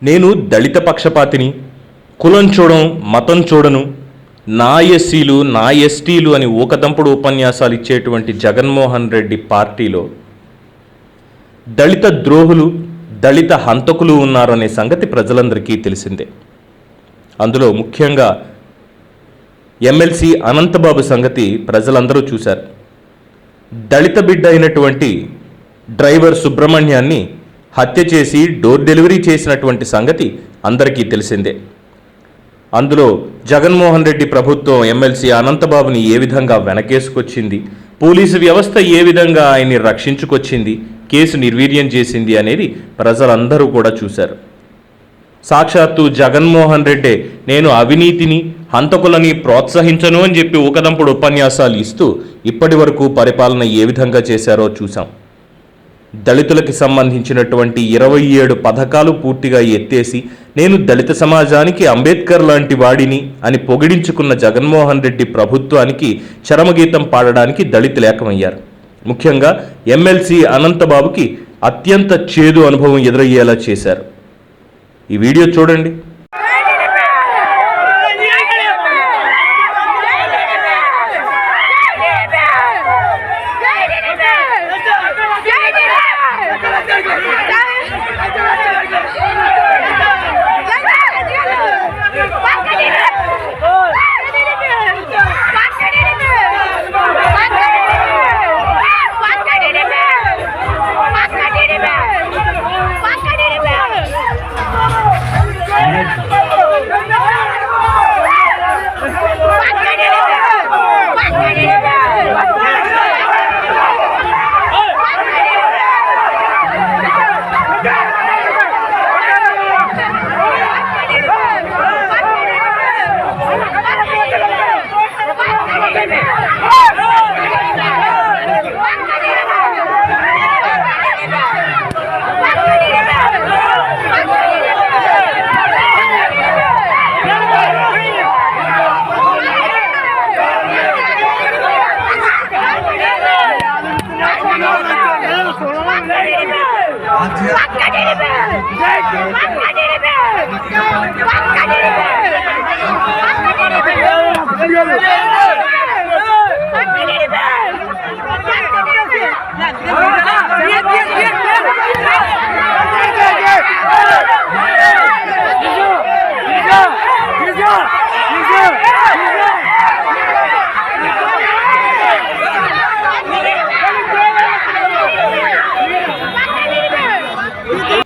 నేను దళిత పక్షపాతిని, కులం చూడను, మతం చూడను, నా ఎస్సీలు నా ఎస్టీలు అని ఊకదంపుడు ఉపన్యాసాలు ఇచ్చేటువంటి జగన్మోహన్ రెడ్డి పార్టీలో దళిత ద్రోహులు, దళిత హంతకులు ఉన్నారు అనే సంగతి ప్రజలందరికీ తెలిసిందే. అందులో ముఖ్యంగా ఎమ్మెల్సీ అనంతబాబు సంగతి ప్రజలందరూ చూశారు. దళిత బిడ్డ అయినటువంటి డ్రైవర్ సుబ్రహ్మణ్యాన్ని హత్య చేసి డోర్ డెలివరీ చేసినటువంటి సంగతి అందరికీ తెలిసిందే. అందులో జగన్మోహన్ రెడ్డి ప్రభుత్వం ఎమ్మెల్సీ అనంతబాబుని ఏ విధంగా వెనకేసుకొచ్చింది, పోలీసు వ్యవస్థ ఏ విధంగా ఆయన్ని రక్షించుకొచ్చింది, కేసు నిర్వీర్యం చేసింది అనేది ప్రజలందరూ కూడా చూశారు. సాక్షాత్తు జగన్మోహన్ రెడ్డి నేను అవినీతిని, హంతకులని ప్రోత్సహించను అని చెప్పి ఊకదంపుడు ఉపన్యాసాలు ఇస్తూ ఇప్పటి వరకు పరిపాలన ఏ విధంగా చేశారో చూసాం. దళితులకి సంబంధించినటువంటి 27 పథకాలు పూర్తిగా ఎత్తేసి నేను దళిత సమాజానికి అంబేద్కర్ లాంటి వాడిని అని పొగిడించుకున్న జగన్మోహన్ రెడ్డి ప్రభుత్వానికి చరమగీతం పాడడానికి దళితులు ఏకమయ్యారు. ముఖ్యంగా ఎమ్మెల్సీ అనంతబాబుకి అత్యంత చేదు అనుభవం ఎదురయ్యేలా చేశారు. ఈ వీడియో చూడండి.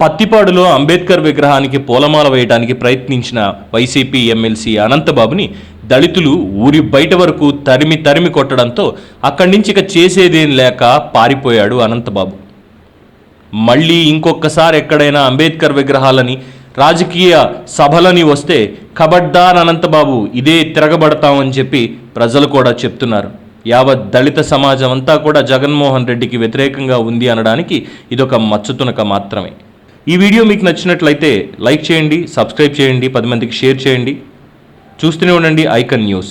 పత్తిపాడులో అంబేద్కర్ విగ్రహానికి పూలమాల వేయడానికి ప్రయత్నించిన వైసీపీ ఎమ్మెల్సీ అనంతబాబుని దళితులు ఊరి బయట వరకు తరిమి కొట్టడంతో అక్కడి నుంచి ఇక చేసేదేం లేక పారిపోయాడు అనంతబాబు. మళ్ళీ ఇంకొకసారి ఎక్కడైనా అంబేద్కర్ విగ్రహాలని, రాజకీయ సభలని వస్తే ఖబర్దార్ అనంతబాబు ఇదే తిరగబడతామని చెప్పి ప్రజలు కూడా చెప్తున్నారు. యావత్ దళిత సమాజం అంతా కూడా జగన్మోహన్ రెడ్డికి వ్యతిరేకంగా ఉంది అనడానికి ఇదొక మచ్చుతునక మాత్రమే. ఈ వీడియో మీకు నచ్చినట్లయితే లైక్ చేయండి, సబ్స్క్రైబ్ చేయండి, 10 మందికి షేర్ చేయండి. చూస్తూనే ఉండండి ఐకాన్ న్యూస్.